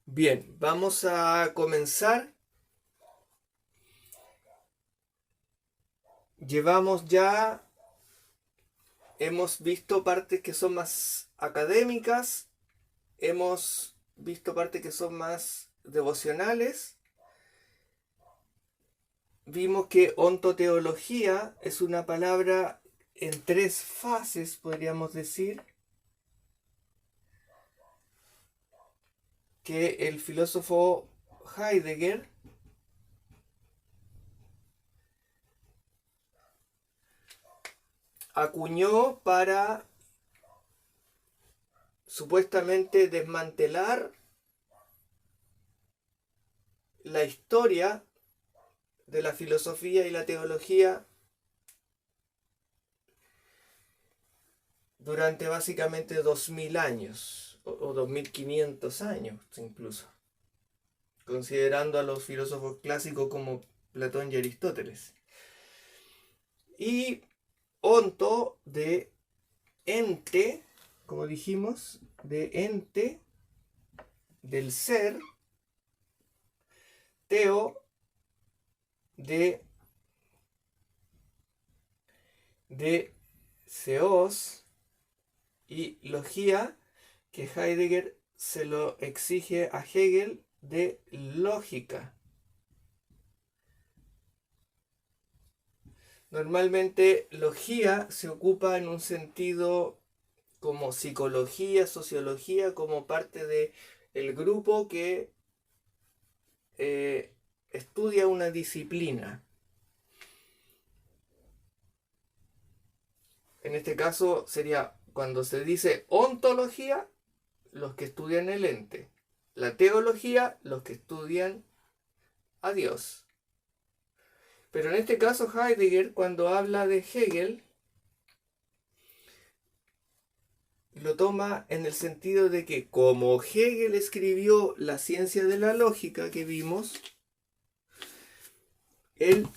Bien, vamos a comenzar. Hemos visto partes que son más académicas, hemos visto partes que son más devocionales. Vimos que ontoteología es una palabra en tres fases, podríamos decir, que el filósofo Heidegger acuñó para supuestamente desmantelar la historia de la filosofía y la teología durante básicamente 2000 años o 2500 años incluso, considerando a los filósofos clásicos como Platón y Aristóteles. Y onto de ente, como dijimos, de ente, del ser, teo, de seos, y logía, que Heidegger se lo exige a Hegel, de lógica. Normalmente logía se ocupa en un sentido como psicología, sociología, como parte de el grupo que estudia una disciplina. En este caso sería cuando se dice ontología, los que estudian el ente. La teología, los que estudian a Dios. Pero en este caso Heidegger, cuando habla de Hegel, lo toma en el sentido de que como Hegel escribió la ciencia de la lógica que vimos, él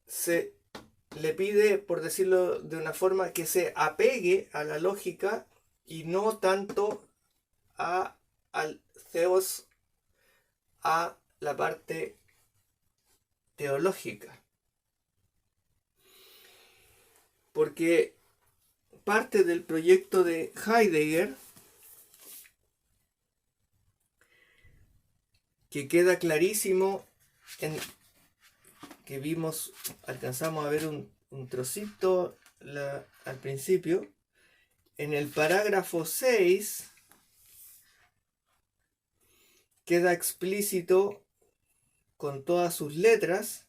se le pide, por decirlo de una forma, que se apegue a la lógica y no tanto al theos, a la parte teológica. Porque parte del proyecto de Heidegger, que queda clarísimo en que vimos, alcanzamos a ver un trocito al principio, en el parágrafo 6 queda explícito con todas sus letras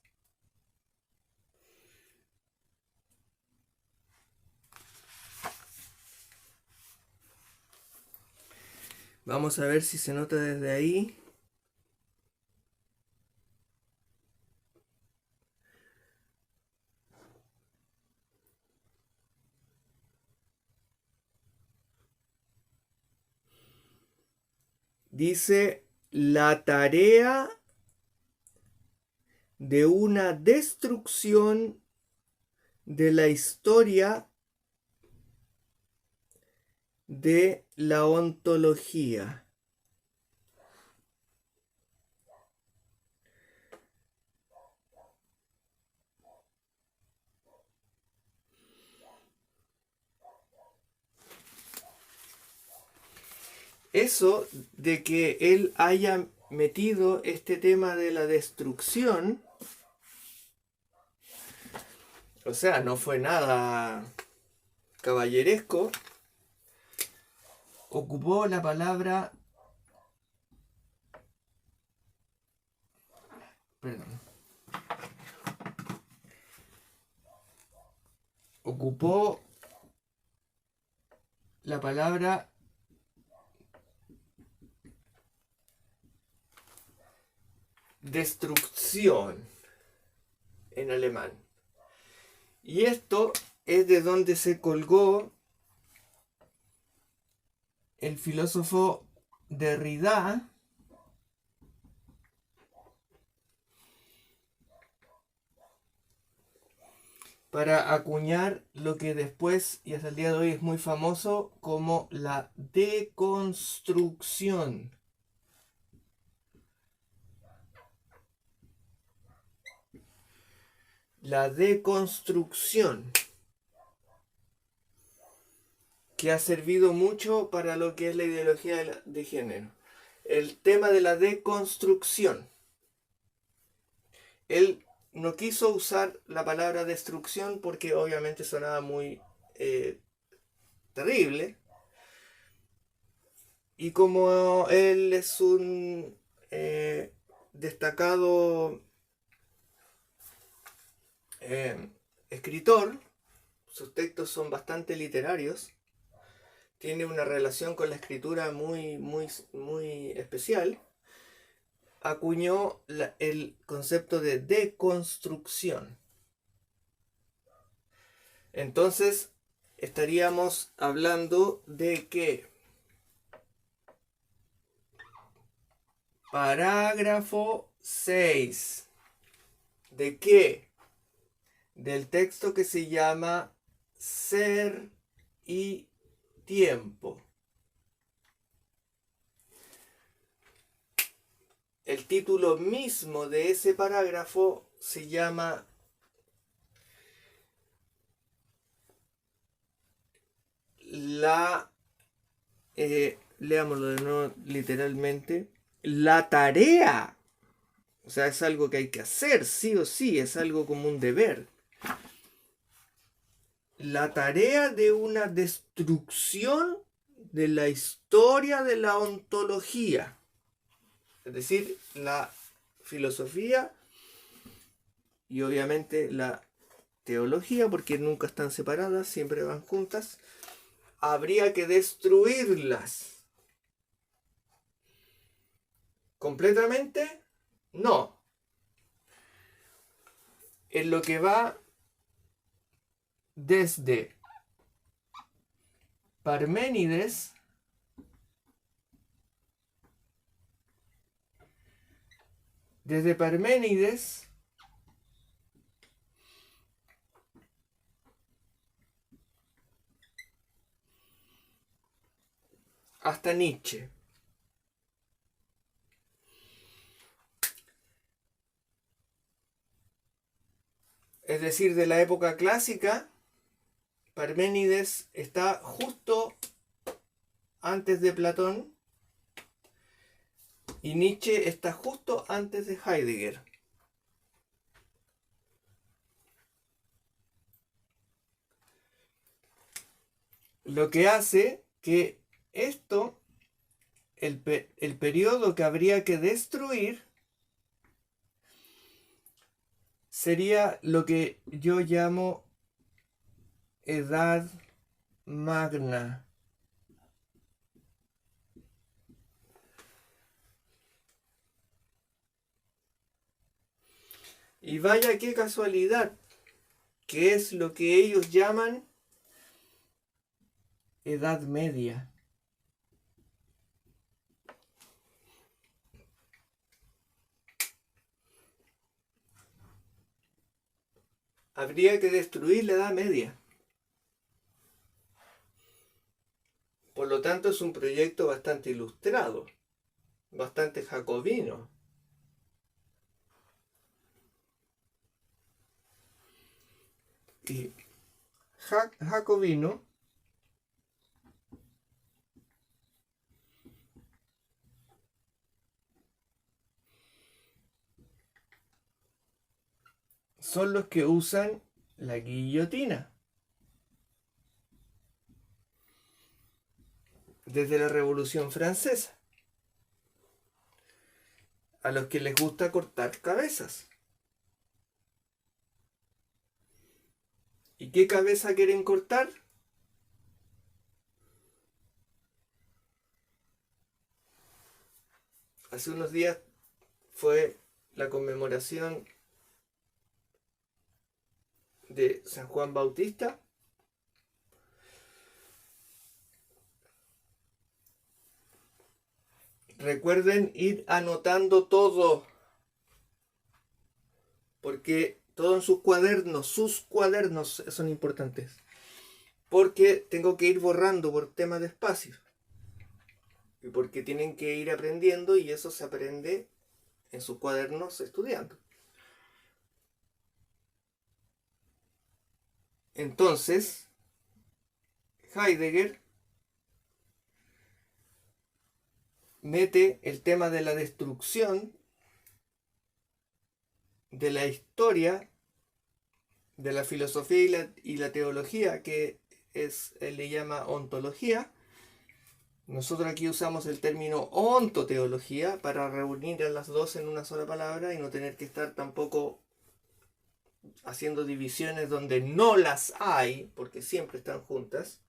vamos a ver si se nota desde ahí. Dice la tarea de una destrucción de la historia de la ontología. Eso de que él haya metido este tema de la destrucción, o sea, no fue nada caballeresco, ocupó la palabra, perdón, ocupó la palabra destrucción en alemán. Y esto es de donde se colgó el filósofo Derrida para acuñar lo que después y hasta el día de hoy es muy famoso como la deconstrucción. la deconstrucción, que ha servido mucho para lo que es la ideología de género. El tema de la deconstrucción. Él no quiso usar la palabra destrucción porque obviamente sonaba muy terrible. Y como él es un destacado escritor, sus textos son bastante literarios, tiene una relación con la escritura muy especial, acuñó el concepto de deconstrucción. Entonces, estaríamos hablando de que parágrafo 6. ¿De qué? Del texto que se llama Ser y Tiempo. El título mismo de ese parágrafo se llama leámoslo de nuevo literalmente, la tarea. O sea, es algo que hay que hacer, sí o sí, es algo como un deber. La tarea de una destrucción de la historia de la ontología. Es decir, la filosofía y obviamente la teología, porque nunca están separadas, siempre van juntas. Habría que destruirlas. ¿Completamente? No. En lo que va desde Parménides hasta Nietzsche. Es decir, de la época clásica, Parménides está justo antes de Platón y Nietzsche está justo antes de Heidegger. Lo que hace que esto, el periodo que habría que destruir, sería lo que yo llamo Edad Magna. Y vaya qué casualidad, que es lo que ellos llaman Edad Media. Habría que destruir la Edad Media. Por lo tanto, es un proyecto bastante ilustrado, bastante jacobino. Y jacobino son los que usan la guillotina. Desde la Revolución Francesa. A los que les gusta cortar cabezas. ¿Y qué cabeza quieren cortar? Hace unos días fue la conmemoración de San Juan Bautista. Recuerden ir anotando todo, porque todo en sus cuadernos son importantes. Porque tengo que ir borrando por temas de espacio. Y porque tienen que ir aprendiendo y eso se aprende en sus cuadernos estudiando. Entonces, Heidegger mete el tema de la destrucción, de la historia, de la filosofía y la teología, que él le llama ontología. Nosotros aquí usamos el término ontoteología para reunir a las dos en una sola palabra y no tener que estar tampoco haciendo divisiones donde no las hay, porque siempre están juntas.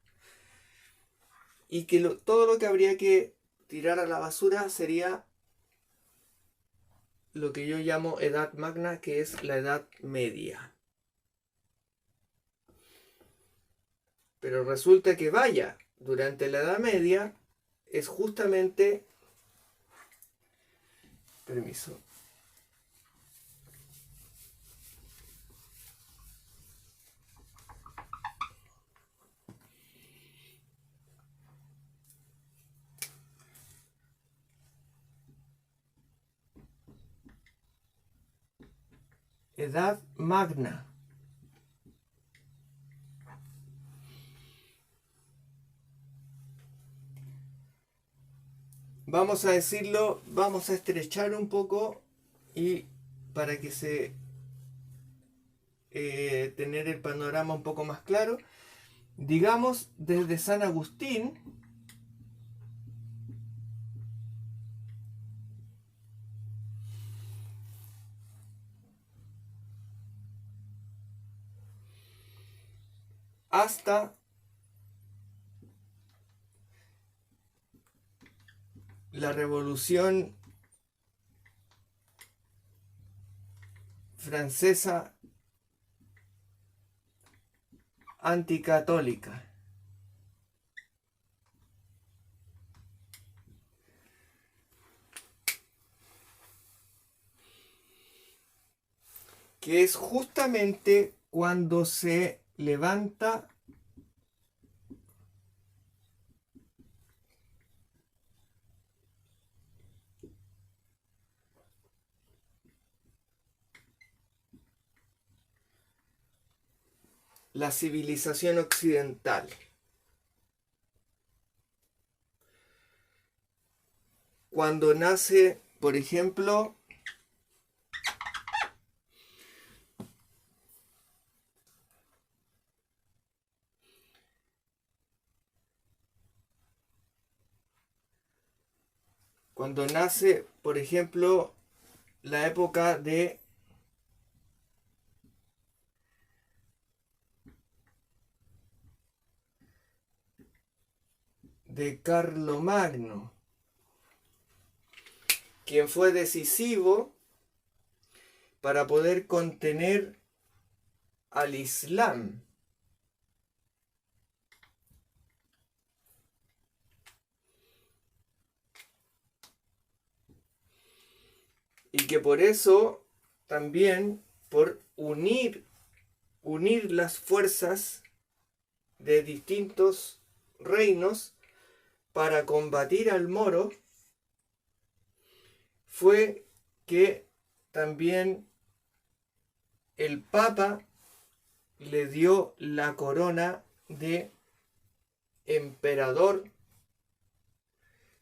Y que todo lo que habría que tirar a la basura sería lo que yo llamo edad magna, que es la edad media. Pero resulta que vaya, durante la edad media es justamente... Permiso. Edad magna. Vamos a decirlo, vamos a estrechar un poco y para que se tener el panorama un poco más claro, digamos desde San Agustín hasta la Revolución Francesa anticatólica. Que es justamente cuando se levanta la civilización occidental. Cuando nace, por ejemplo, la época de Carlomagno, quien fue decisivo para poder contener al Islam. Y que por eso también, por unir las fuerzas de distintos reinos para combatir al moro, fue que también el Papa le dio la corona de emperador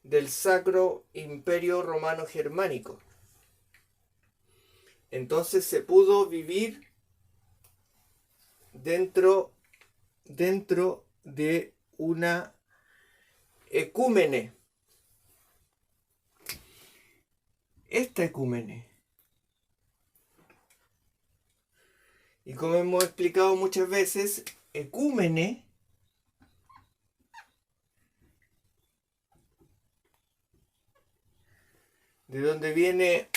del Sacro Imperio Romano Germánico. Entonces se pudo vivir dentro de una ecúmene. Esta ecúmene, y como hemos explicado muchas veces, ecúmene de donde viene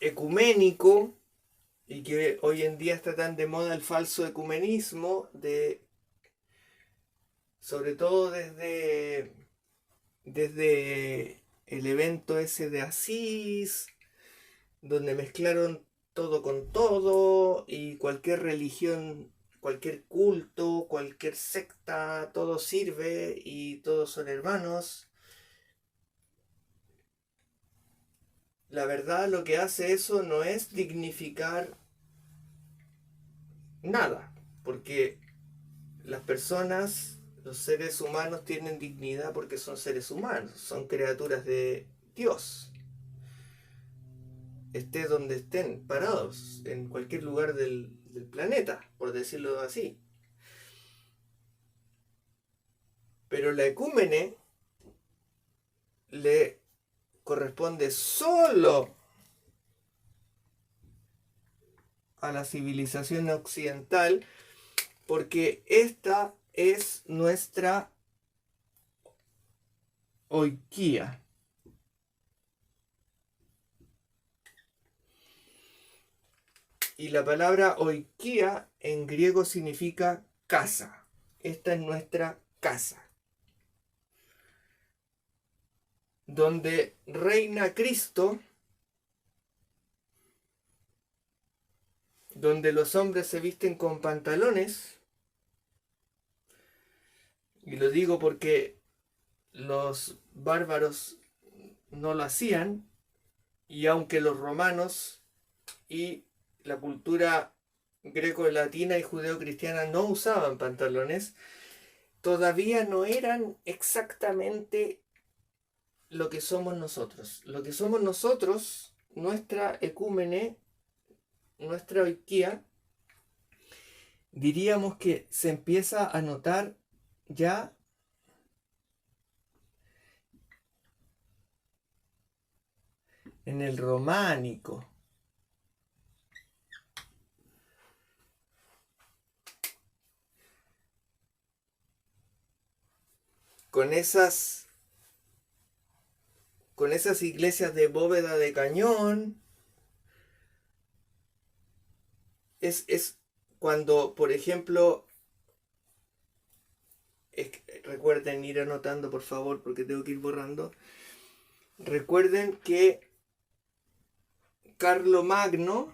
ecuménico, y que hoy en día está tan de moda el falso ecumenismo, sobre todo desde el evento ese de Asís, donde mezclaron todo con todo y cualquier religión, cualquier culto, cualquier secta, todo sirve y todos son hermanos. La verdad, lo que hace eso no es dignificar nada. porque las personas, los seres humanos tienen dignidad porque son seres humanos, son criaturas de Dios. Esté donde estén parados, en cualquier lugar del planeta, por decirlo así. Pero la ecúmene le corresponde solo a la civilización occidental, porque esta es nuestra oikia. Y la palabra oikia en griego significa casa. Esta es nuestra casa, donde reina Cristo, donde los hombres se visten con pantalones, y lo digo porque los bárbaros no lo hacían, y aunque los romanos y la cultura greco-latina y judeo-cristiana no usaban pantalones, todavía no eran exactamente lo que somos nosotros. Lo que somos nosotros, nuestra ecúmene, nuestra oikia, diríamos que se empieza a notar ya en el románico. Con esas iglesias de bóveda de cañón, es cuando, por ejemplo, recuerden ir anotando, por favor, porque tengo que ir borrando. Recuerden que Carlomagno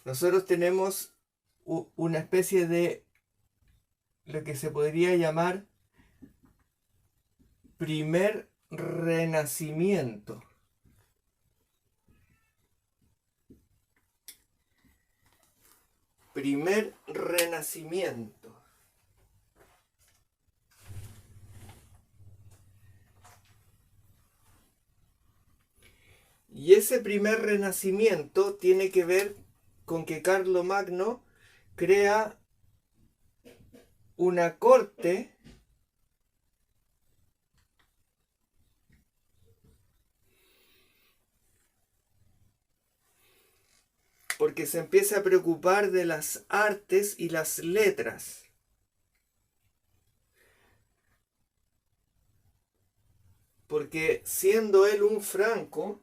nosotros tenemos una especie de lo que se podría llamar primer renacimiento. Primer renacimiento. Y ese primer renacimiento tiene que ver con que Carlomagno crea una corte porque se empieza a preocupar de las artes y las letras. Porque siendo él un franco,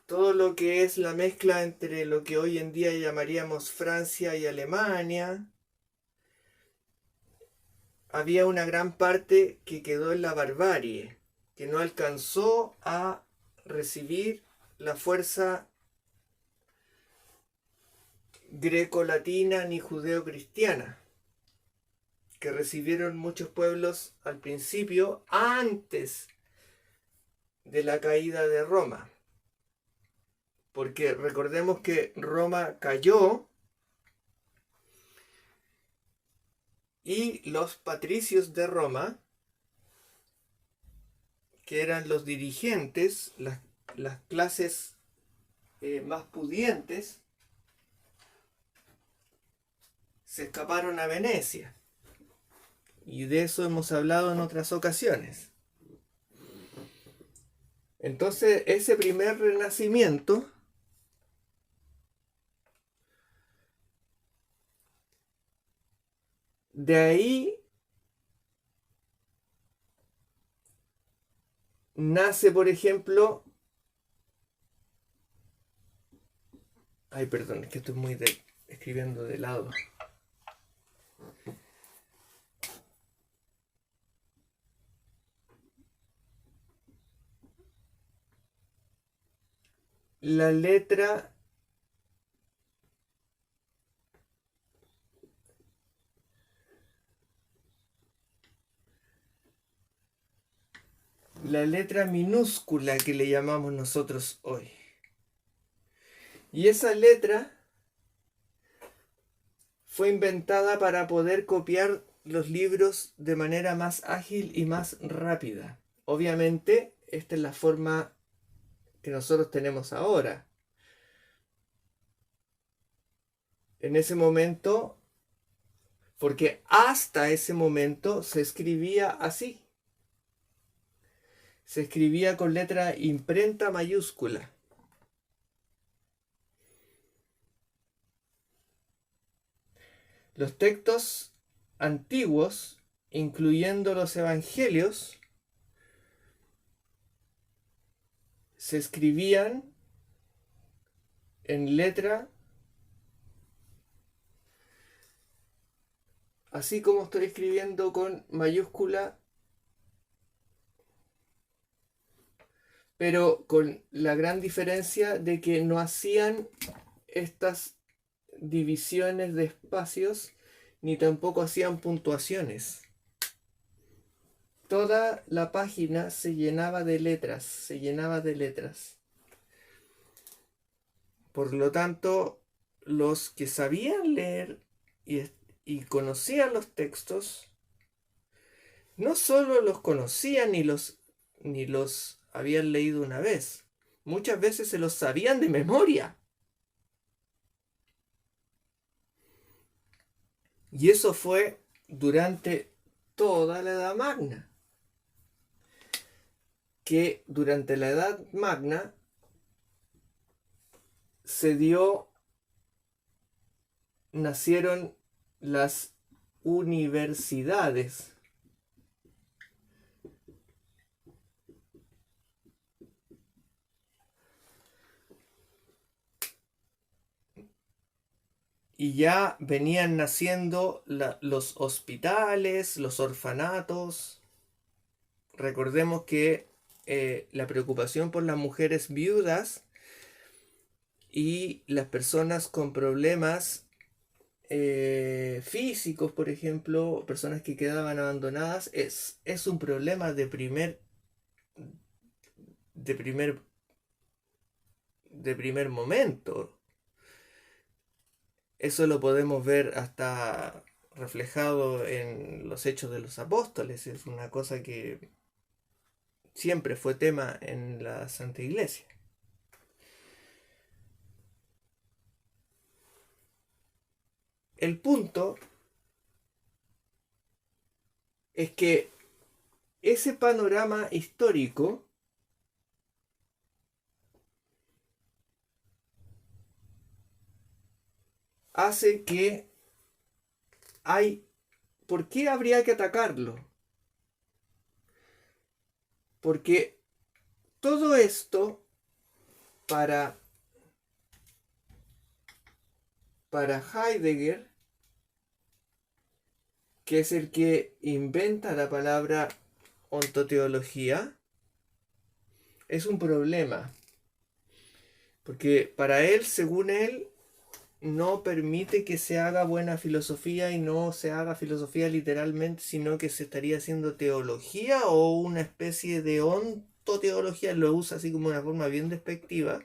todo lo que es la mezcla entre lo que hoy en día llamaríamos Francia y Alemania, había una gran parte que quedó en la barbarie, que no alcanzó a recibir la fuerza greco-latina ni judeo-cristiana, que recibieron muchos pueblos al principio, antes de la caída de Roma. Porque recordemos que Roma cayó y los patricios de Roma, que eran los dirigentes, las clases más pudientes, se escaparon a Venecia. Y de eso hemos hablado en otras ocasiones. Entonces, ese primer renacimiento de ahí nace, por ejemplo, ay, perdón, es que estoy muy escribiendo de lado. La letra la letra minúscula que le llamamos nosotros hoy. Y esa letra fue inventada para poder copiar los libros de manera más ágil y más rápida. Obviamente, esta es la forma que nosotros tenemos ahora. En ese momento, porque hasta ese momento se escribía así. Se escribía con letra imprenta mayúscula. Los textos antiguos, incluyendo los evangelios, se escribían en letra así como estoy escribiendo con mayúscula, pero con la gran diferencia de que no hacían estas divisiones de espacios ni tampoco hacían puntuaciones. Toda la página se llenaba de letras, se llenaba de letras. Por lo tanto, los que sabían leer y conocían los textos, no solo los conocían ni los habían leído una vez, muchas veces se los sabían de memoria. Y eso fue durante toda la Edad Magna. Que durante la Edad Magna nacieron las universidades. Y ya venían naciendo los hospitales, los orfanatos. Recordemos que la preocupación por las mujeres viudas y las personas con problemas físicos, por ejemplo, personas que quedaban abandonadas, es un problema de primer momento. Eso lo podemos ver hasta reflejado en los Hechos de los Apóstoles. Es una cosa que siempre fue tema en la Santa Iglesia. El punto es que ese panorama histórico hace que ¿por qué habría que atacarlo? Porque todo esto para Heidegger, que es el que inventa la palabra ontoteología, es un problema. Porque para él, según él, no permite que se haga buena filosofía y no se haga filosofía literalmente, sino que se estaría haciendo teología o una especie de ontoteología, lo usa así como una forma bien despectiva,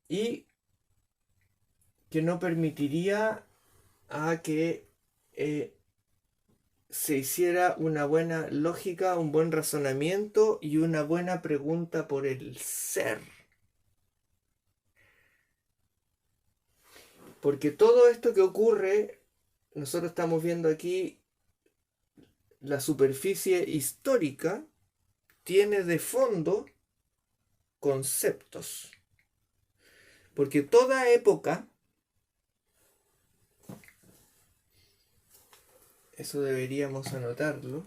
y que no permitiría a que se hiciera una buena lógica, un buen razonamiento y una buena pregunta por el ser. Porque todo esto que ocurre, nosotros estamos viendo aquí la superficie histórica, tiene de fondo conceptos. Porque toda época, eso deberíamos anotarlo,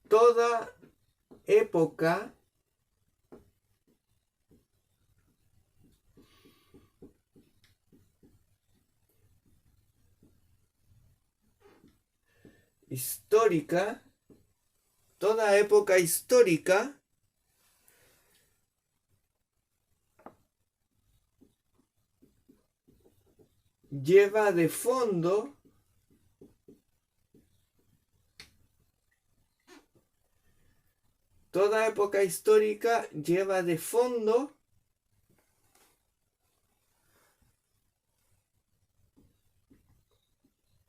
toda época histórica, toda época histórica lleva de fondo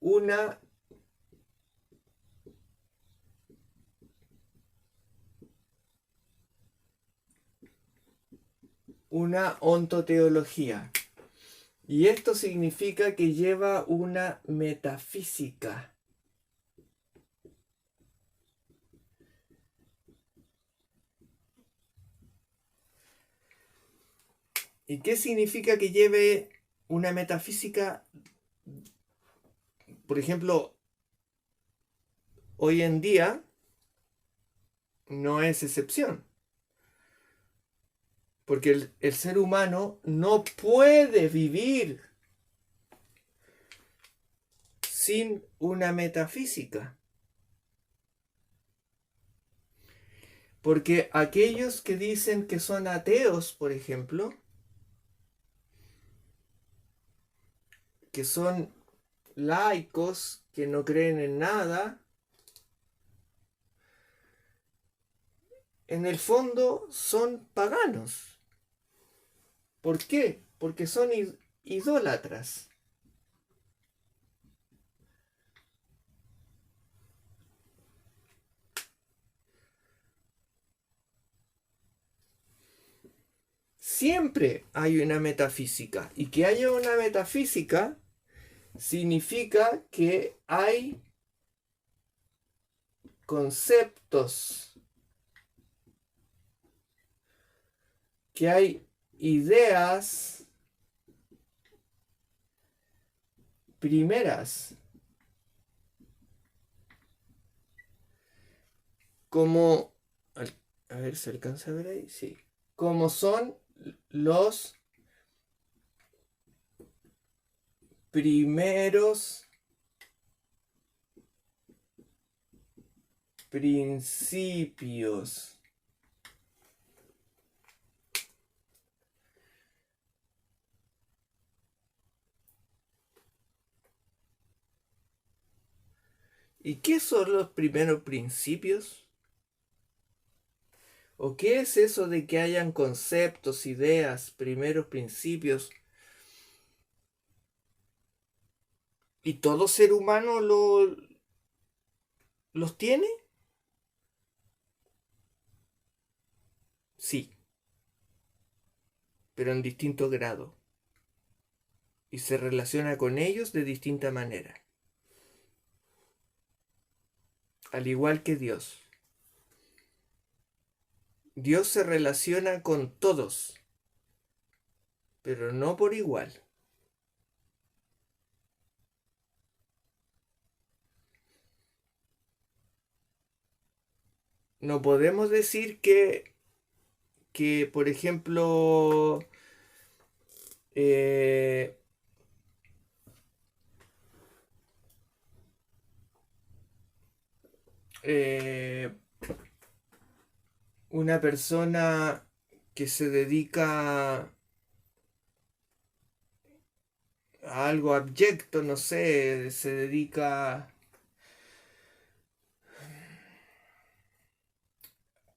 una ontoteología. Y esto significa que lleva una metafísica. ¿Y qué significa que lleve una metafísica? Por ejemplo, hoy en día no es excepción. Porque el ser humano no puede vivir sin una metafísica. Porque aquellos que dicen que son ateos, por ejemplo, que son laicos, que no creen en nada, en el fondo son paganos. ¿Por qué? Porque son idólatras. Siempre hay una metafísica. Y que haya una metafísica significa que hay conceptos, que hay ideas primeras, como, a ver, ¿se alcanza a ver ahí? Sí. Como son los primeros principios. ¿Y qué son los primeros principios? ¿O qué es eso de que hayan conceptos, ideas, primeros principios? ¿Y todo ser humano los tiene? Sí, pero en distinto grado. Y se relaciona con ellos de distinta manera. Al igual que Dios. Dios se relaciona con todos, pero no por igual. No podemos decir que por ejemplo, eh, eh, una persona que se dedica a algo abyecto, no sé, se dedica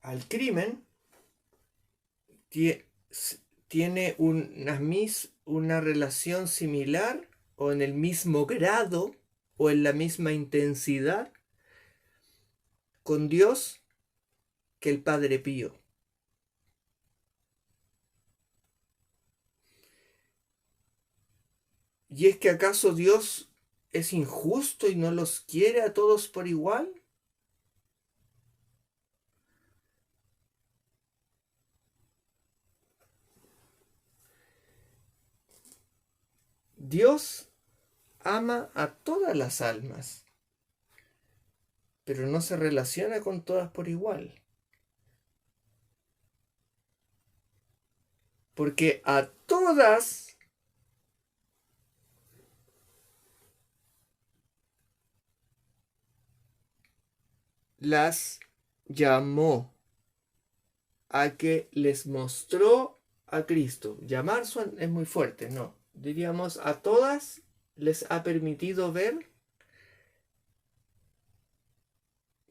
al crimen, tiene una relación similar o en el mismo grado o en la misma intensidad con Dios que el Padre Pío. ¿Y es que acaso Dios es injusto y no los quiere a todos por igual? Dios ama a todas las almas, pero no se relaciona con todas por igual. Porque a todas las llamó, a que les mostró a Cristo. Llamar es muy fuerte, no. Diríamos, a todas les ha permitido ver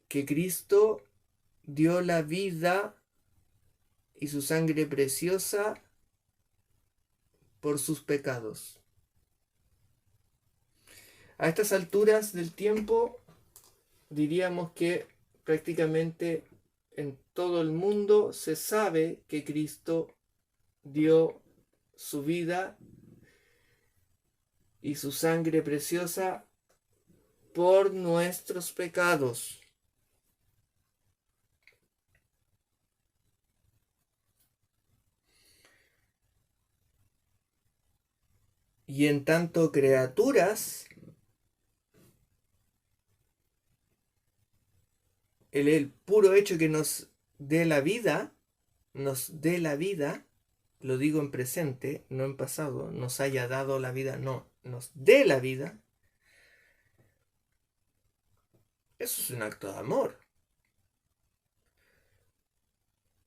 que Cristo dio la vida y su sangre preciosa por sus pecados. A estas alturas del tiempo, diríamos que prácticamente en todo el mundo se sabe que Cristo dio su vida y su sangre preciosa por nuestros pecados. Y en tanto criaturas, el puro hecho que nos dé la vida, lo digo en presente, no en pasado, nos haya dado la vida, no, nos dé la vida, eso es un acto de amor.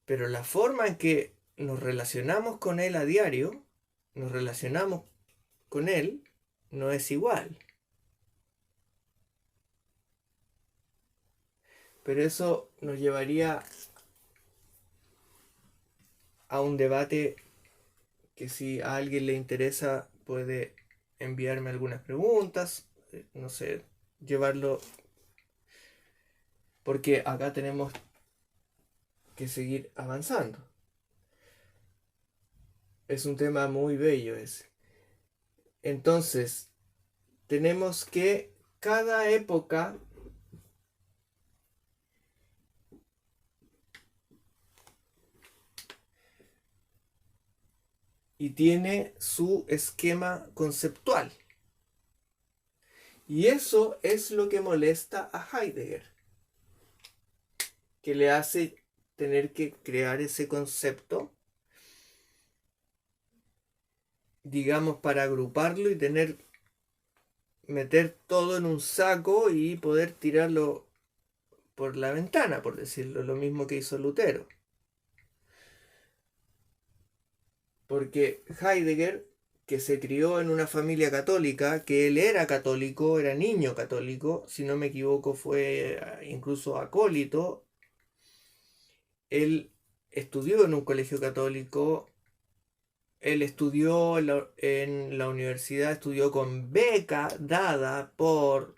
Pero la forma en que nos relacionamos con Él a diario, nos relacionamos con Él, no es igual. Pero eso nos llevaría a un debate que, si a alguien le interesa, puede enviarme algunas preguntas, no sé, llevarlo, porque acá tenemos que seguir avanzando. Es un tema muy bello ese. Entonces, tenemos que cada época y tiene su esquema conceptual. Y eso es lo que molesta a Heidegger, que le hace tener que crear ese concepto, digamos, para agruparlo y meter todo en un saco y poder tirarlo por la ventana, por decirlo, lo mismo que hizo Lutero. Porque Heidegger, que se crió en una familia católica, que él era católico, era niño católico, si no me equivoco fue incluso acólito, él estudió en un colegio católico, él estudió en la universidad, estudió con beca dada por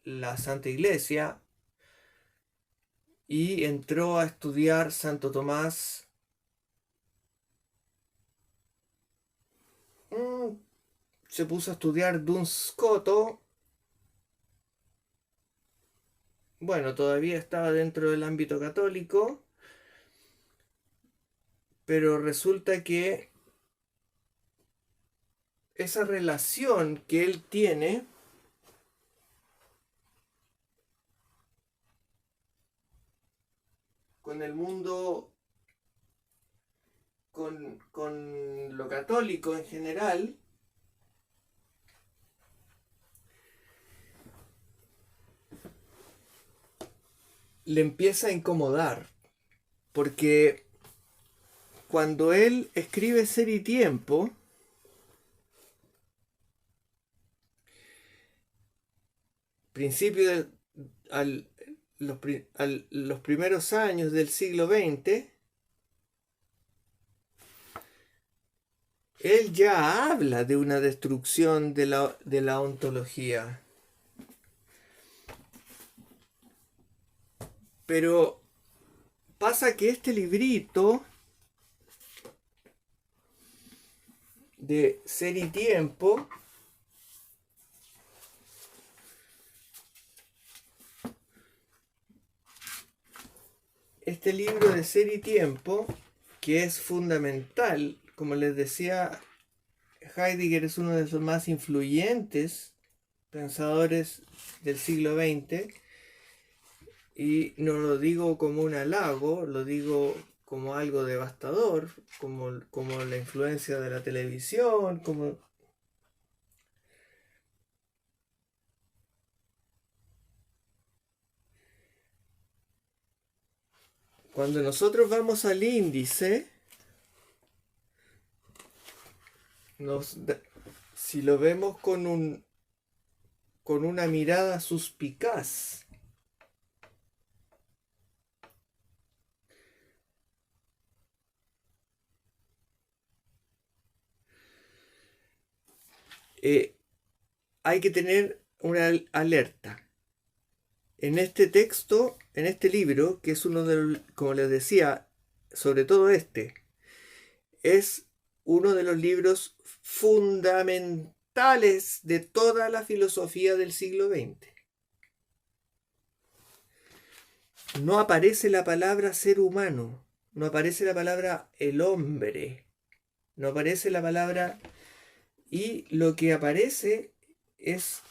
la Santa Iglesia y entró a estudiar Santo Tomás. Se puso a estudiar Duns Scoto. Bueno, todavía estaba dentro del ámbito católico, pero resulta que esa relación que él tiene con el mundo, con lo católico en general, le empieza a incomodar, porque cuando él escribe Ser y Tiempo, principio los primeros años del siglo XX, él ya habla de una destrucción de la ontología. Pero pasa que este librito de Ser y Tiempo este libro de Ser y Tiempo, que es fundamental, como les decía, Heidegger es uno de los más influyentes pensadores del siglo XX, y no lo digo como un halago, lo digo como algo devastador, como la influencia de la televisión, como... Cuando nosotros vamos al índice, si lo vemos con una mirada suspicaz, hay que tener una alerta. En este texto, en este libro, que es uno de los, como les decía, sobre todo es uno de los libros fundamentales de toda la filosofía del siglo XX. No aparece la palabra ser humano, no aparece la palabra el hombre, no aparece la palabra, y lo que aparece es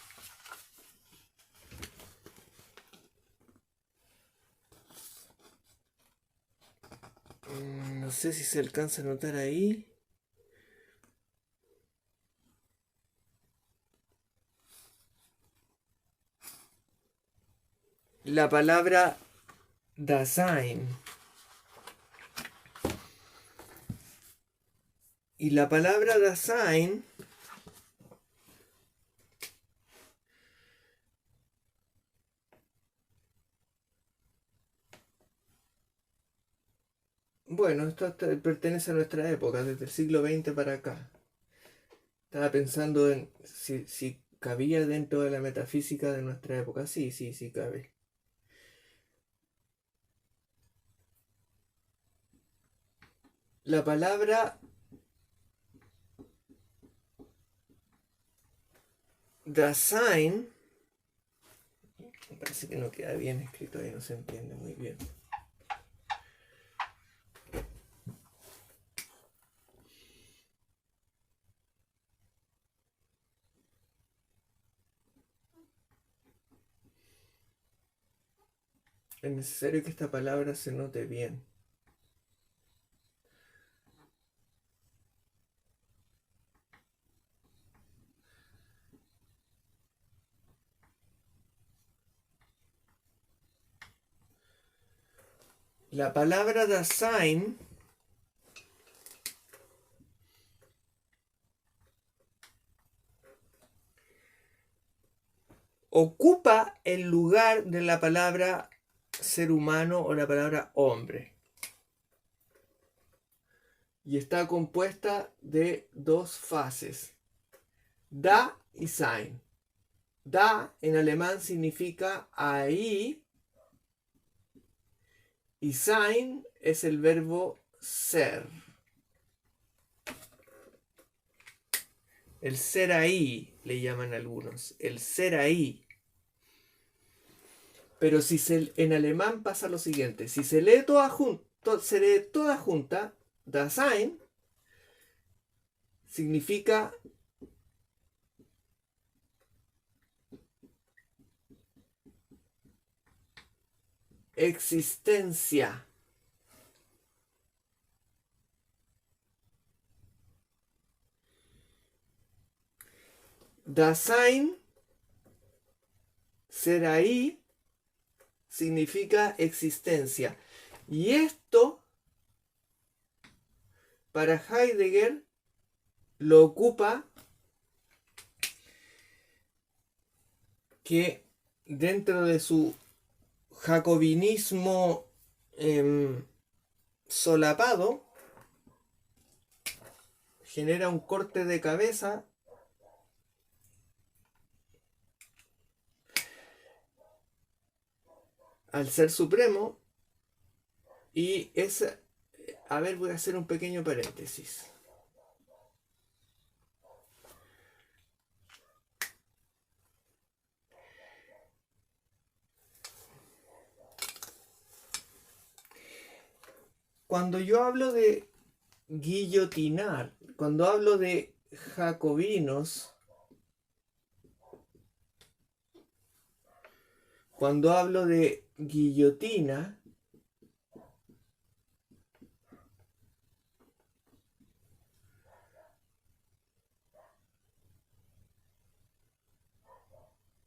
no sé si se alcanza a notar ahí. La palabra Dasein. Y la palabra Dasein bueno, esto pertenece a nuestra época, desde el siglo XX para acá. Estaba pensando en si cabía dentro de la metafísica de nuestra época. Sí, sí, sí cabe. La palabra Dasein, me parece que no queda bien escrito ahí, no se entiende muy bien. Es necesario que esta palabra se note bien. La palabra Dasein ocupa el lugar de la palabra ser humano o la palabra hombre. Y está compuesta de dos fases, da y sein. Da en alemán significa ahí y sein es el verbo ser. El ser ahí, le llaman algunos, el ser ahí. Pero en alemán pasa lo siguiente, si se lee se lee toda junta, Dasein significa existencia. Dasein, ser ahí, significa existencia. Y esto, para Heidegger, lo ocupa que dentro de su jacobinismo solapado, genera un corte de cabeza al Ser Supremo, y es, a ver, voy a hacer un pequeño paréntesis. Cuando yo hablo de guillotinar, cuando hablo de jacobinos, cuando hablo de guillotina,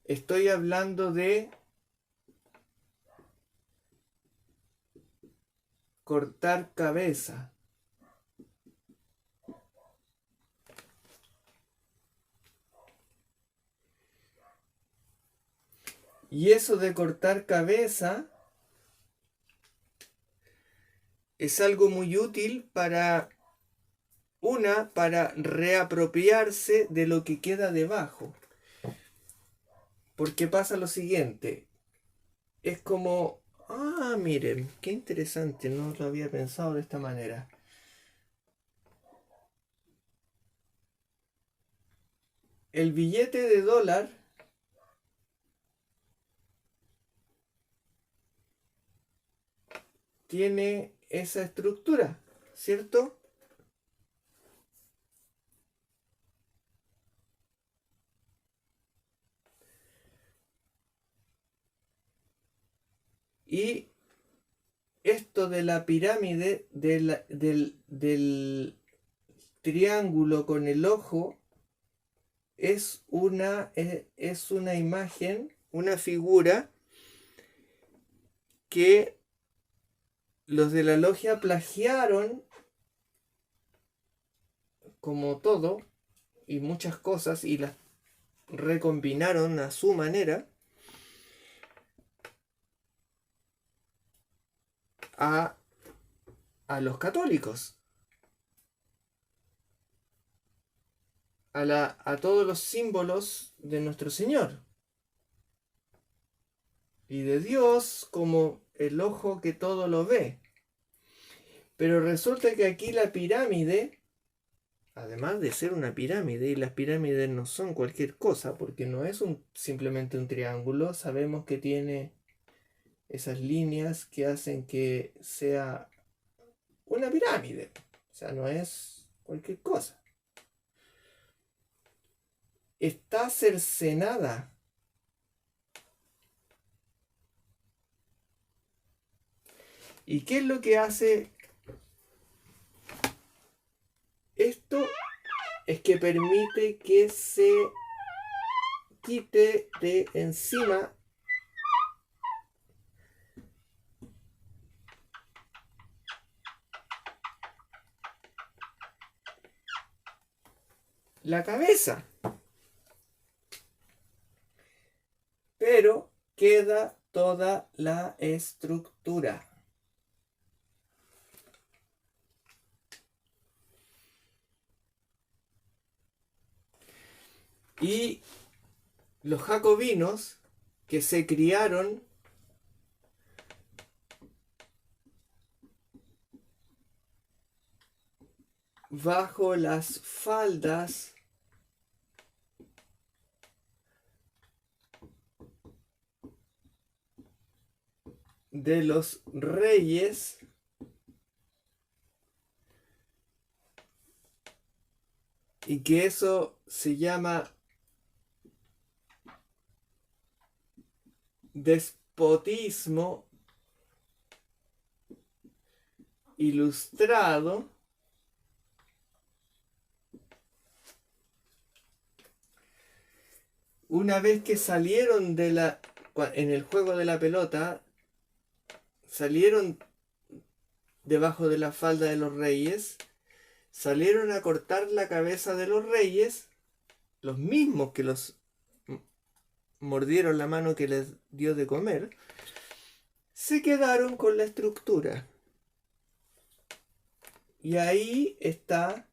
estoy hablando de cortar cabeza. Y eso de cortar cabeza es algo muy útil para reapropiarse de lo que queda debajo. Porque pasa lo siguiente. Es como, miren, qué interesante, no lo había pensado de esta manera. El billete de dólar tiene esa estructura, ¿cierto? Y esto de la pirámide, del triángulo con el ojo, es una imagen, una figura que los de la logia plagiaron, como todo, y muchas cosas, y las recombinaron a su manera a los católicos, a todos los símbolos de nuestro Señor y de Dios como el ojo que todo lo ve. Pero resulta que aquí la pirámide, además de ser una pirámide, y las pirámides no son cualquier cosa, porque no es simplemente un triángulo, sabemos que tiene esas líneas que hacen que sea una pirámide. O sea, no es cualquier cosa. Está cercenada. ¿Y qué es lo que hace esto? Es que permite que se quite de encima la cabeza. Pero queda toda la estructura. Y los jacobinos que se criaron bajo las faldas de los reyes, y que eso se llama despotismo ilustrado, una vez que salieron en el juego de la pelota, salieron debajo de la falda de los reyes, salieron a cortar la cabeza de los reyes, los mismos que los mordieron la mano que les dio de comer, se quedaron con la estructura. Y ahí está.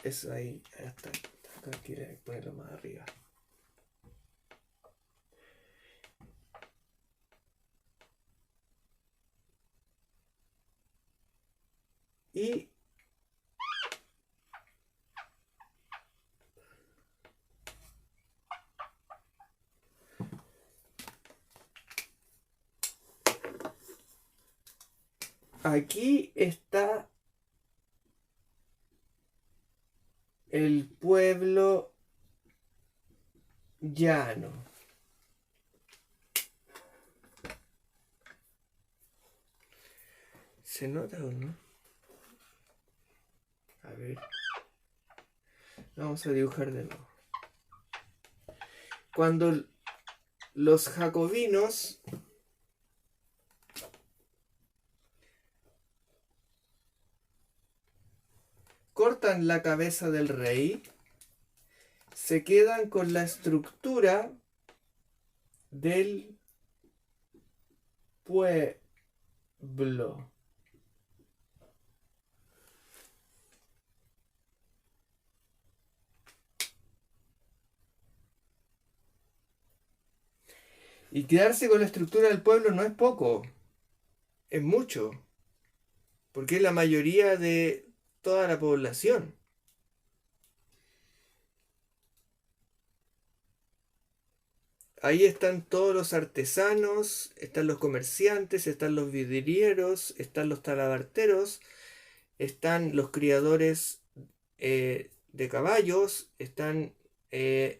Eso ahí está. Acá quiere ponerlo más arriba. Y aquí está el pueblo llano. ¿Se nota o no? A ver. Vamos a dibujar de nuevo. Cuando los jacobinos cortan la cabeza del rey, se quedan con la estructura del pueblo. Y quedarse con la estructura del pueblo no es poco, es mucho, porque es la mayoría de toda la población. Ahí están todos los artesanos, están los comerciantes, están los vidrieros, están los talabarteros, están los criadores de caballos, están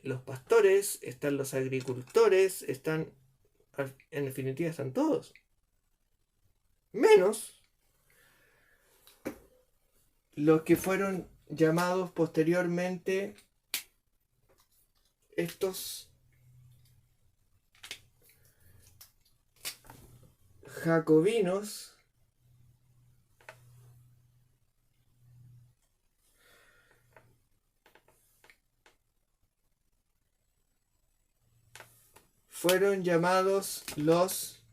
los pastores, están los agricultores, en definitiva están todos. Menos los que fueron llamados posteriormente estos jacobinos, fueron llamados los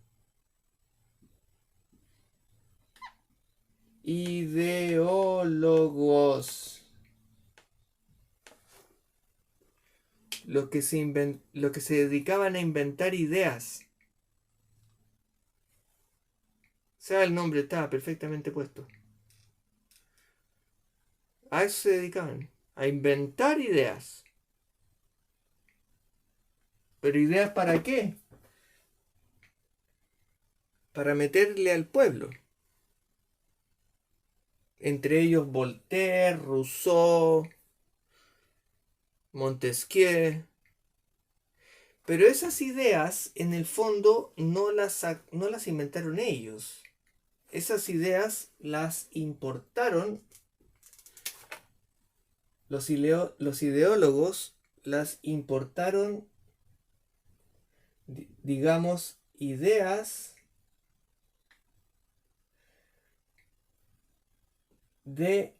ideólogos. Los que se dedicaban a inventar ideas. O sea, el nombre estaba perfectamente puesto. A eso se dedicaban, a inventar ideas. ¿Pero ideas para qué? Para meterle al pueblo. Entre ellos Voltaire, Rousseau, Montesquieu. Pero esas ideas, en el fondo, no las inventaron ellos. Esas ideas las importaron los ideólogos, las importaron, digamos, ideas de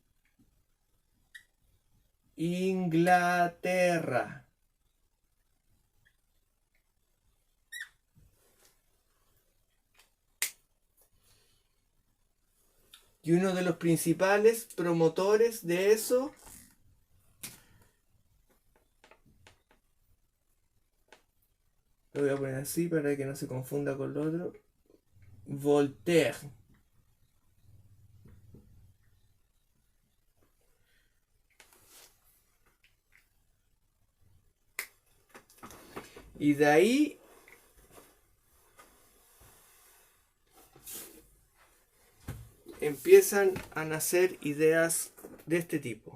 Inglaterra. Y uno de los principales promotores de eso lo voy a poner así para que no se confunda con lo otro. Voltaire. Y de ahí empiezan a nacer ideas de este tipo.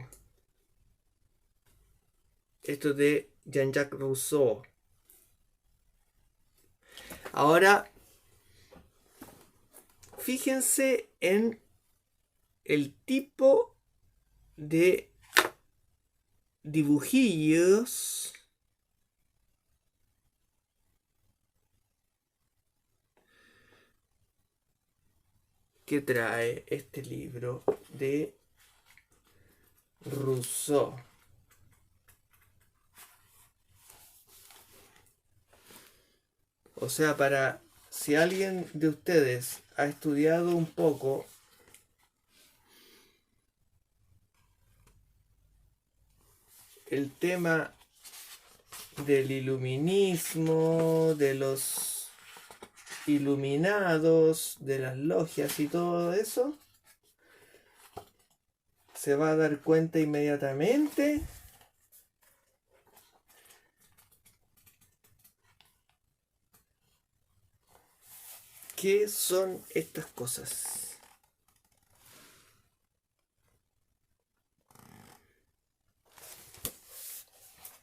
Esto de Jean-Jacques Rousseau. Ahora, fíjense en el tipo de dibujillos que trae este libro de Rousseau. O sea, si alguien de ustedes ha estudiado un poco el tema del iluminismo, de los iluminados, de las logias y todo eso, se va a dar cuenta inmediatamente qué son estas cosas.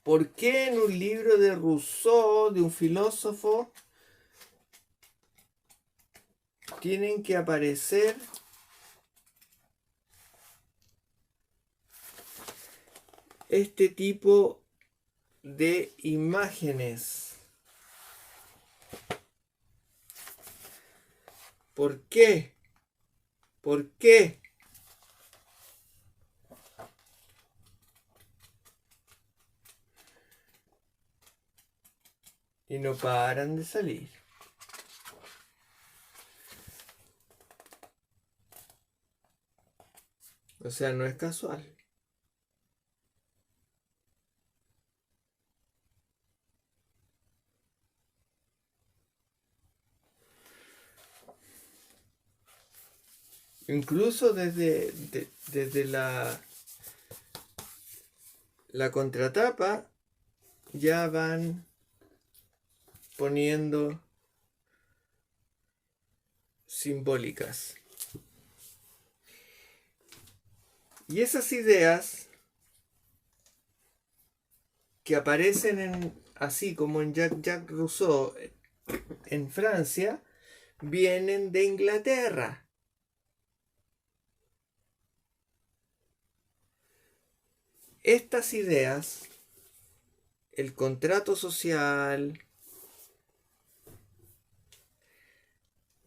¿Por qué en un libro de Rousseau, de un filósofo, tienen que aparecer este tipo de imágenes? ¿Por qué? ¿Por qué? Y no paran de salir. O sea, no es casual. Incluso desde la contratapa ya van poniendo simbólicas. Y esas ideas que aparecen así como en Jacques Rousseau en Francia, vienen de Inglaterra. Estas ideas, el contrato social,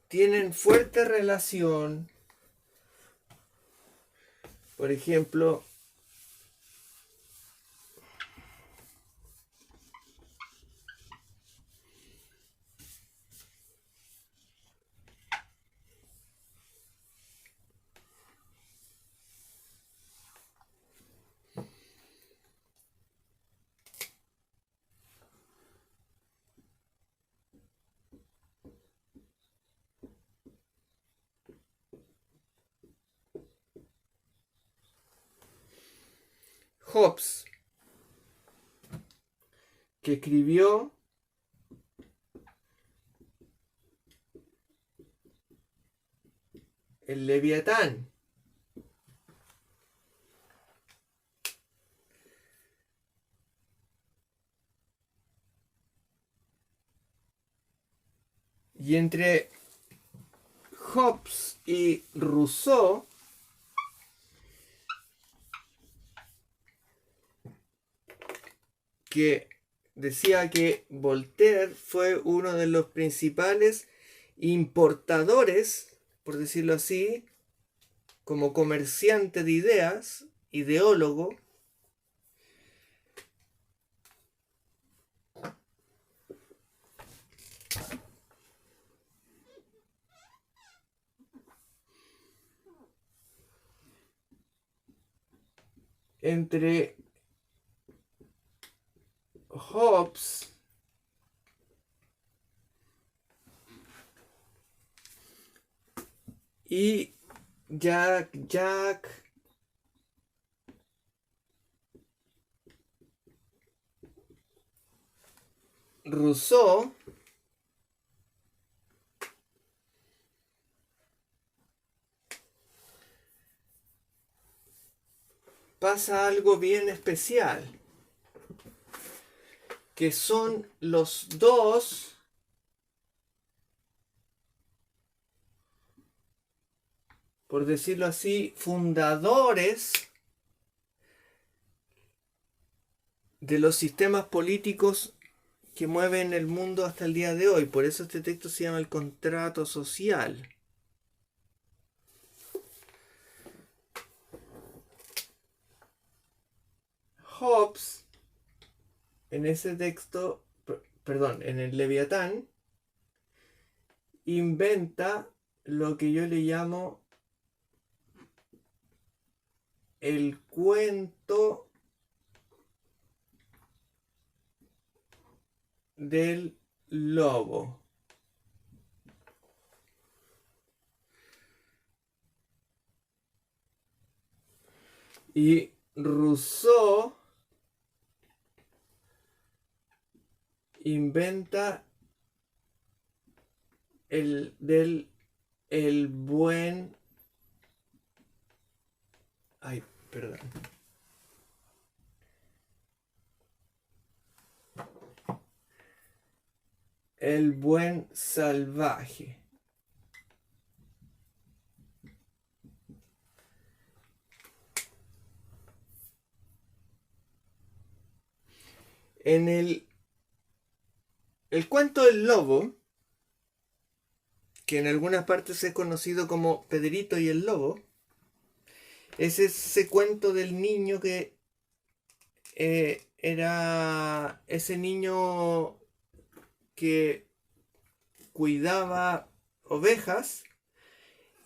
tienen fuerte relación, por ejemplo, Hobbes, que escribió el Leviatán. Y entre Hobbes y Rousseau que decía que Voltaire fue uno de los principales importadores, por decirlo así, como comerciante de ideas, ideólogo, entre Hobbes y Jacques Rousseau, pasa algo bien especial, que son los dos por decirlo así, fundadores de los sistemas políticos que mueven el mundo hasta el día de hoy. Por eso este texto se llama el contrato social. Hobbes, en ese texto, perdón, en el Leviatán, inventa lo que yo le llamo el cuento del lobo. Y Rousseau inventa el buen... Ay, perdón. El buen salvaje. En el cuento del lobo, que en algunas partes es conocido como Pedrito y el lobo, es ese cuento del niño que era ese niño que cuidaba ovejas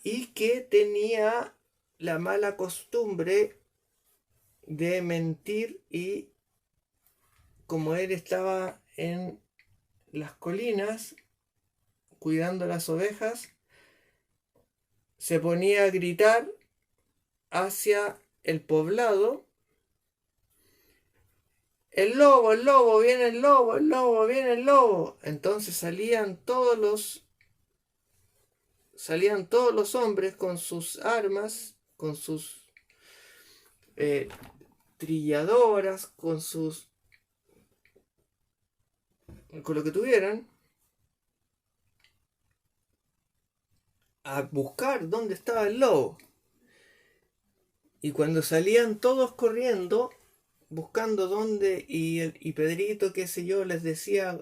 y que tenía la mala costumbre de mentir, y como él estaba en las colinas cuidando las ovejas, se ponía a gritar hacia el poblado: el lobo, viene el lobo, el lobo, viene el lobo. Entonces salían todos los hombres con sus armas, con sus eh, trilladoras, con lo que tuvieran, a buscar dónde estaba el lobo. Y cuando salían todos corriendo, buscando dónde, y Pedrito, qué sé yo, les decía: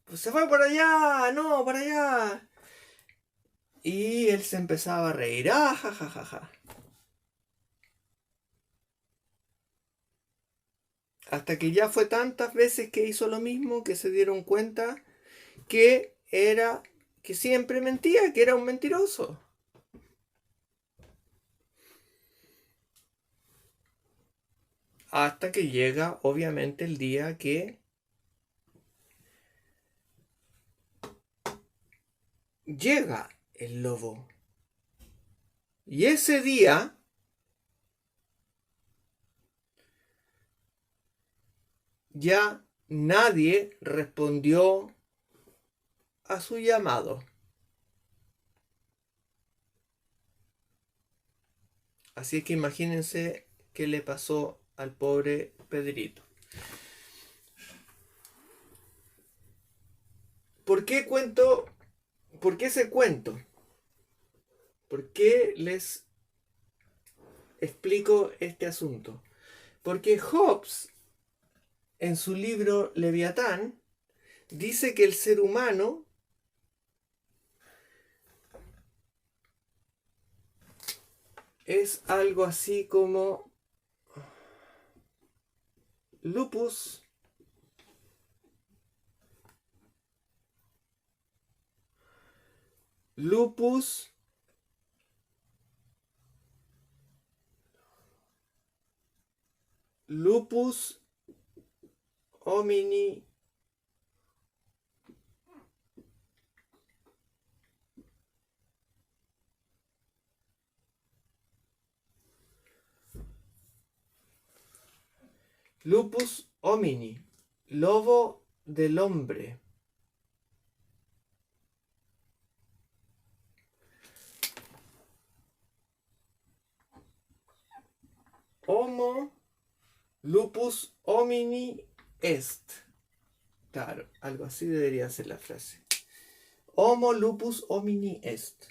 "Pues se fue por allá, no, para allá". Y él se empezaba a reír: ¡ah, ja, ja, ja, ja! Hasta que ya fue tantas veces que hizo lo mismo que se dieron cuenta que que siempre mentía, que era un mentiroso. Hasta que llega, obviamente, el día que llega el lobo. Y ese día ya nadie respondió a su llamado. Así que imagínense qué le pasó al pobre Pedrito. ¿Por qué cuento? ¿Por qué ese cuento? ¿Por qué les explico este asunto? Porque Hobbes, en su libro Leviatán, dice que el ser humano es algo así como lupus homini lupus homini, lobo del hombre. Homo lupus homini est. Claro, algo así debería ser la frase. Homo lupus homini est.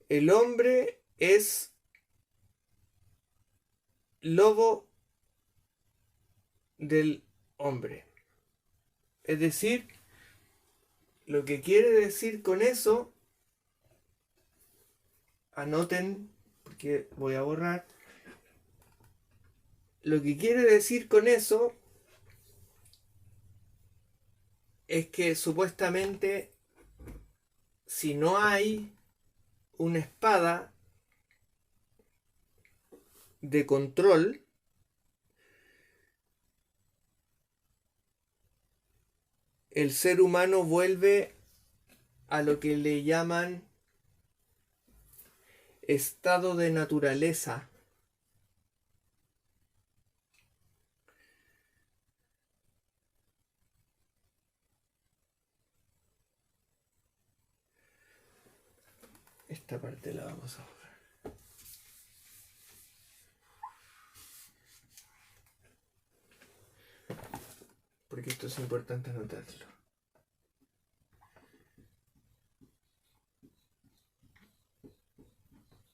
El hombre es lobo del hombre. Es decir, lo que quiere decir con eso, anoten porque voy a borrar. Lo que quiere decir con eso es que supuestamente, si no hay una espada de control, el ser humano vuelve a lo que le llaman estado de naturaleza. Esta parte la vamos a borrar. Porque esto es importante anotarlo.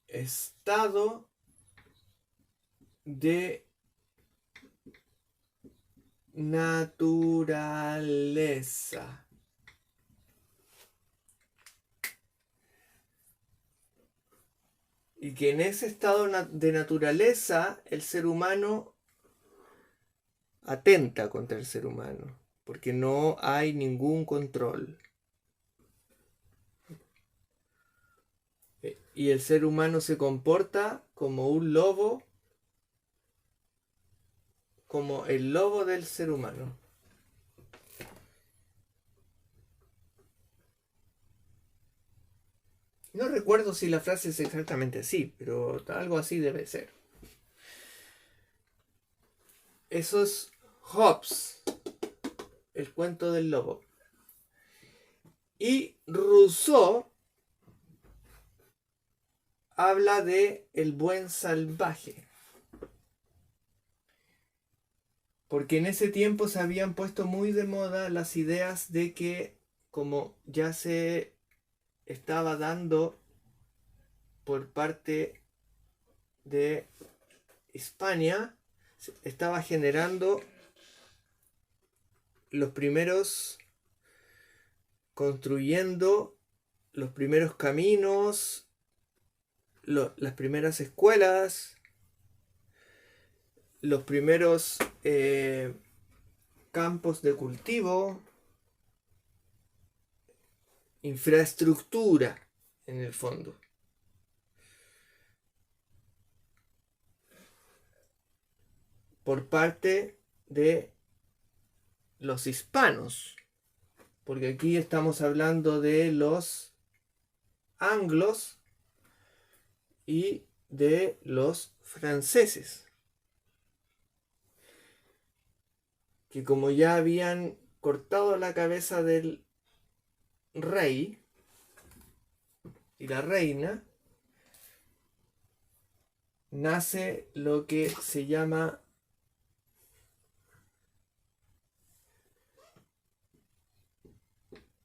Estado de naturaleza. Y que en ese estado de naturaleza el ser humano atenta contra el ser humano. porque no hay ningún control. Y el ser humano se comporta como un lobo, como el lobo del ser humano. No recuerdo si la frase es exactamente así, pero algo así debe ser. Eso es Hobbes, el cuento del lobo. Y Rousseau habla de el buen salvaje. Porque en ese tiempo se habían puesto muy de moda las ideas de que, como ya se estaba dando por parte de España, estaba generando los primeros, construyendo los primeros caminos, las primeras escuelas, los primeros campos de cultivo, infraestructura en el fondo. Por parte de los hispanos, porque aquí estamos hablando de los anglos y de los franceses, que como ya habían cortado la cabeza del rey y la reina, nace lo que se llama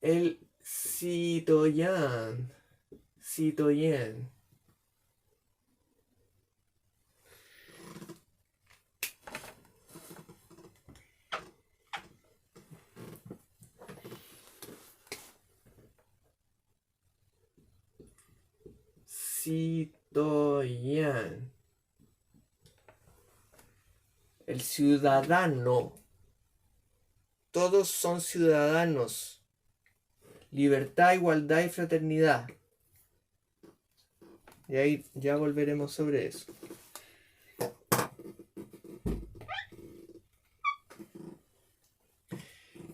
el citoyen. Citoyen. Citoyen. El ciudadano. Todos son ciudadanos. Libertad, igualdad y fraternidad. Y ahí ya volveremos sobre eso.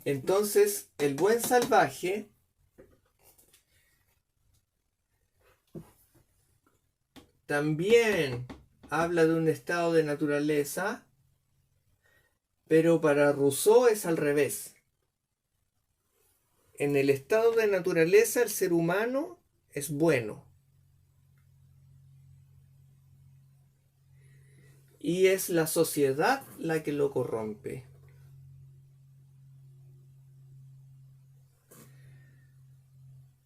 Entonces, el buen salvaje también habla de un estado de naturaleza, pero para Rousseau es al revés. En el estado de naturaleza el ser humano es bueno. Y es la sociedad la que lo corrompe.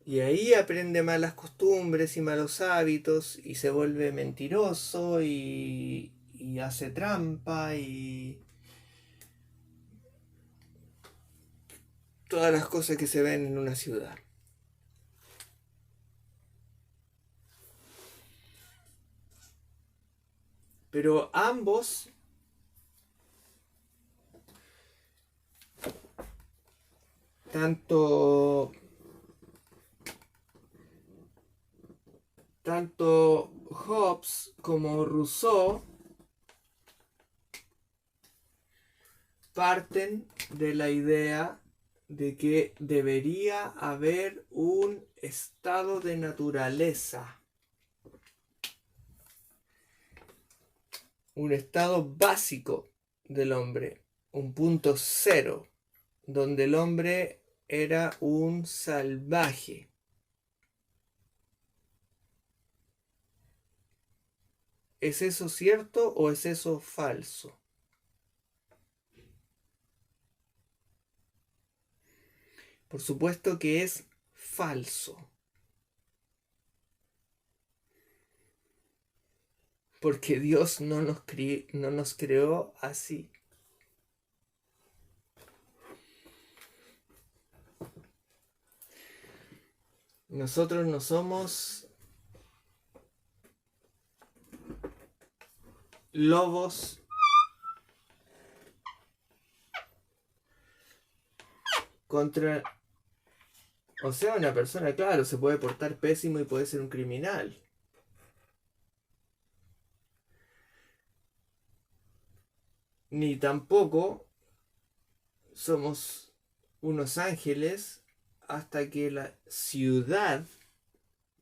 Y ahí aprende malas costumbres y malos hábitos y se vuelve mentiroso y hace trampa y todas las cosas que se ven en una ciudad. Pero ambos tanto Hobbes como Rousseau parten de la idea de que debería haber un estado de naturaleza, un estado básico del hombre, un punto cero, donde el hombre era un salvaje. ¿Es eso cierto o es eso falso? Por supuesto que es falso. Porque Dios no nos creó así. Nosotros no somos lobos contra... O sea, una persona, claro, se puede portar pésimo y puede ser un criminal. Ni tampoco somos unos ángeles hasta que la ciudad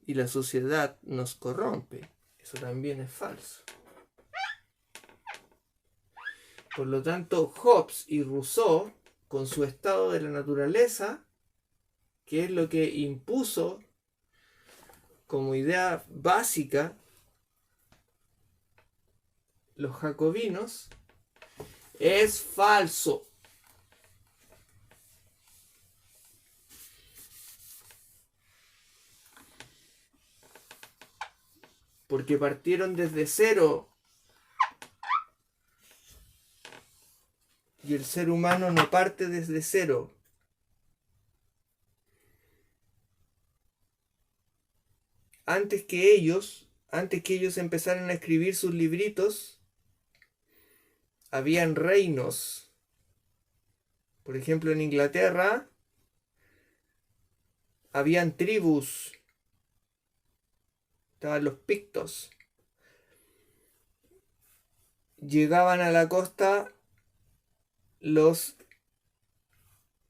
y la sociedad nos corrompe. Eso también es falso. Por lo tanto, Hobbes y Rousseau, con su estado de la naturaleza, que es lo que impuso como idea básica los jacobinos, es falso. Porque partieron desde cero. Y el ser humano no parte desde cero. Antes que ellos empezaran a escribir sus libritos, habían reinos. Por ejemplo, en Inglaterra habían tribus. Estaban los pictos. Llegaban a la costa los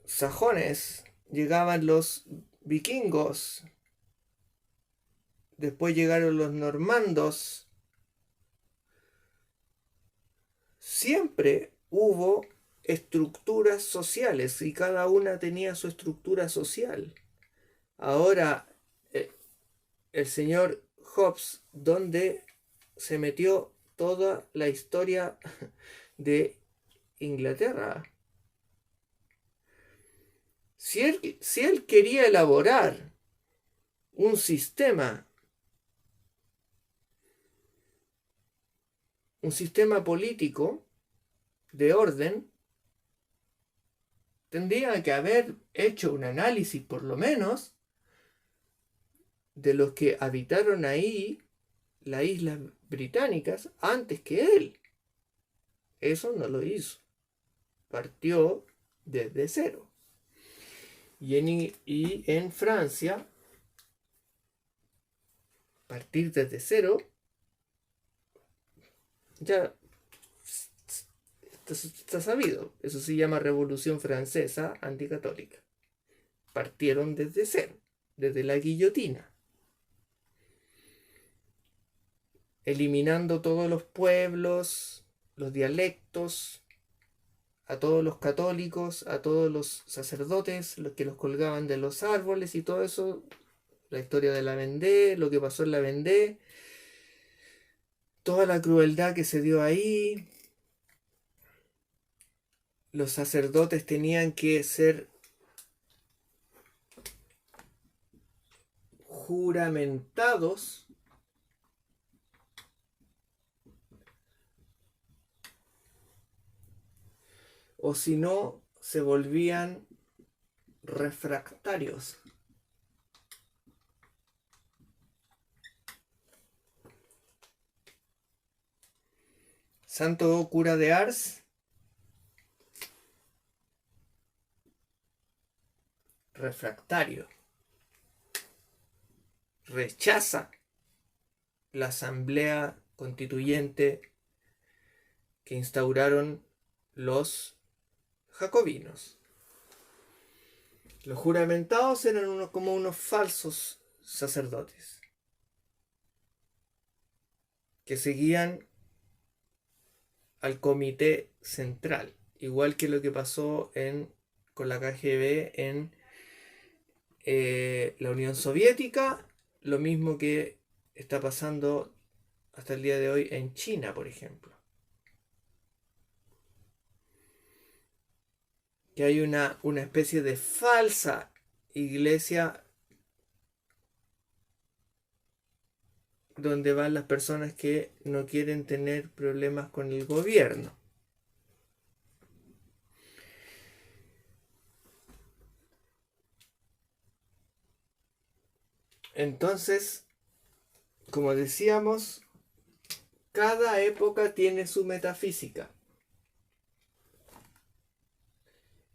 sajones, llegaban los vikingos, después llegaron los normandos. Siempre hubo estructuras sociales y cada una tenía su estructura social. Ahora, el señor Hobbes, ¿dónde se metió toda la historia de Inglaterra? Si él quería elaborar un sistema político de orden, tendría que haber hecho un análisis por lo menos de los que habitaron ahí las islas británicas antes que él. Eso no lo hizo. Partió desde cero. Y en Francia, partir desde cero, ya está sabido. Eso se llama Revolución Francesa Anticatólica. Partieron desde cero, desde la guillotina, eliminando todos los pueblos, los dialectos, a todos los católicos, a todos los sacerdotes, los que los colgaban de los árboles y todo eso, la historia de la Vendée, lo que pasó en la Vendée, toda la crueldad que se dio ahí. Los sacerdotes tenían que ser juramentados o si no se volvían refractarios. Santo cura de Ars refractario, rechaza la asamblea constituyente que instauraron los jacobinos. Los juramentados eran como unos falsos sacerdotes que seguían al comité central, igual que lo que pasó con la KGB en la Unión Soviética, lo mismo que está pasando hasta el día de hoy en China, por ejemplo. Que hay una especie de falsa iglesia donde van las personas que no quieren tener problemas con el gobierno. Entonces, como decíamos, cada época tiene su metafísica.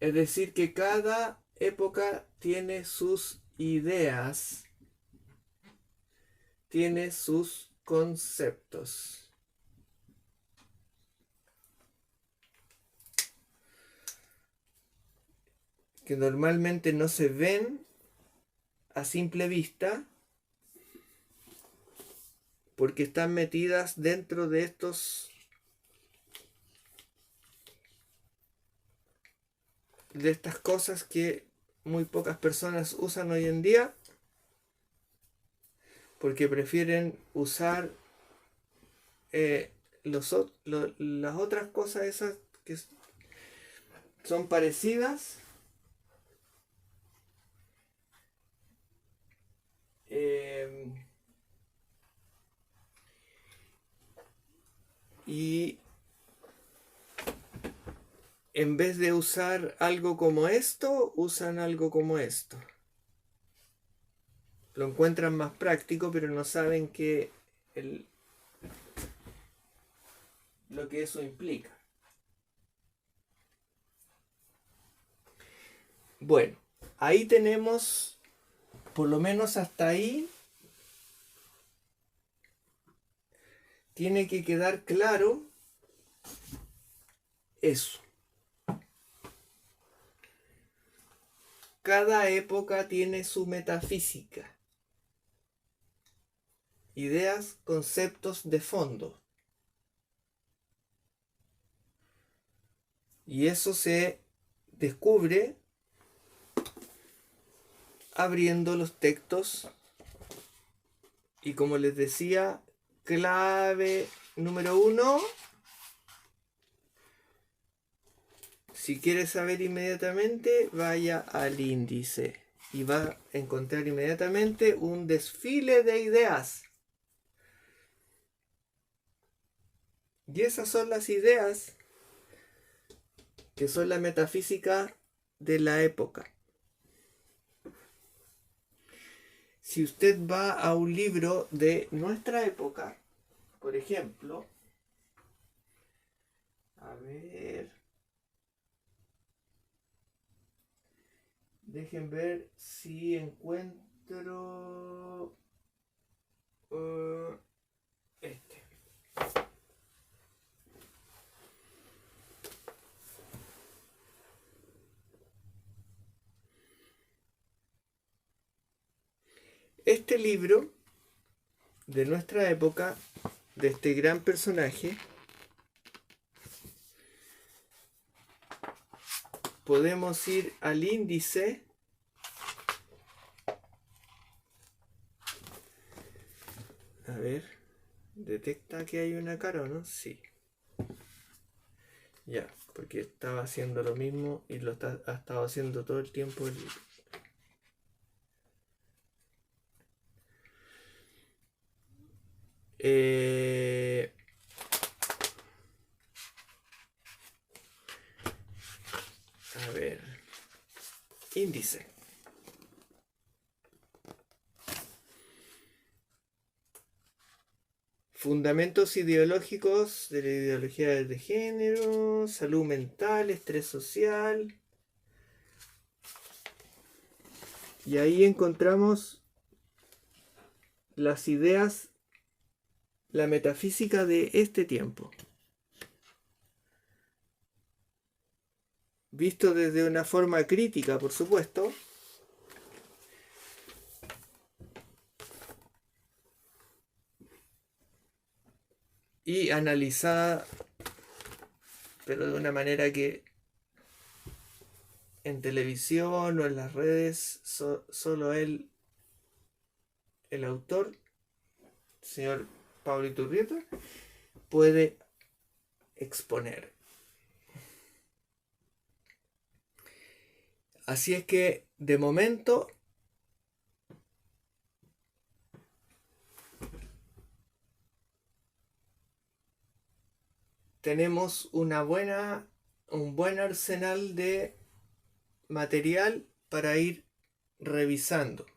Es decir, que cada época tiene sus ideas, tiene sus conceptos. Que normalmente no se ven a simple vista porque están metidas dentro de estas cosas que muy pocas personas usan hoy en día, porque prefieren usar las otras cosas esas que son parecidas, y en vez de usar algo como esto, usan algo como esto. Lo encuentran más práctico, pero no saben lo que eso implica. Bueno, ahí tenemos, por lo menos hasta ahí, tiene que quedar claro eso. Cada época tiene su metafísica, ideas, conceptos de fondo. Y eso se descubre abriendo los textos. Y como les decía, clave número 1. Si quieres saber inmediatamente, vaya al índice y va a encontrar inmediatamente un desfile de ideas. Y esas son las ideas que son la metafísica de la época. Si usted va a un libro de nuestra época, por ejemplo, a ver, dejen ver si encuentro este. Este libro de nuestra época, de este gran personaje, podemos ir al índice a ver, detecta que hay una cara o no, sí, ya, porque estaba haciendo lo mismo y ha estado haciendo todo el tiempo el libro. A ver, índice. Fundamentos ideológicos de la ideología de género, salud mental, estrés social. Y ahí encontramos las ideas, la metafísica de este tiempo. Visto desde una forma crítica, por supuesto. Y analizada, pero de una manera que en televisión o en las redes solo él, el autor, señor Pablo Iturrieta, puede exponer. Así es que, de momento, tenemos un buen arsenal de material para ir revisando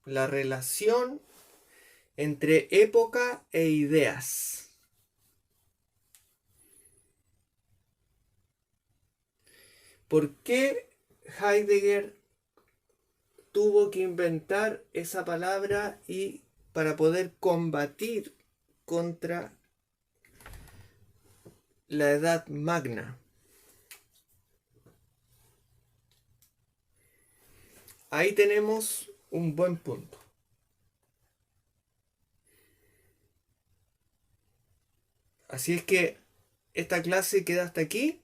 la relación entre época e ideas. ¿Por qué Heidegger tuvo que inventar esa palabra y para poder combatir contra la Edad Magna. Ahí tenemos un buen punto. Así es que esta clase queda hasta aquí.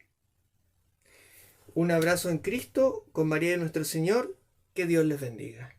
Un abrazo en Cristo con María de nuestro Señor. Que Dios les bendiga.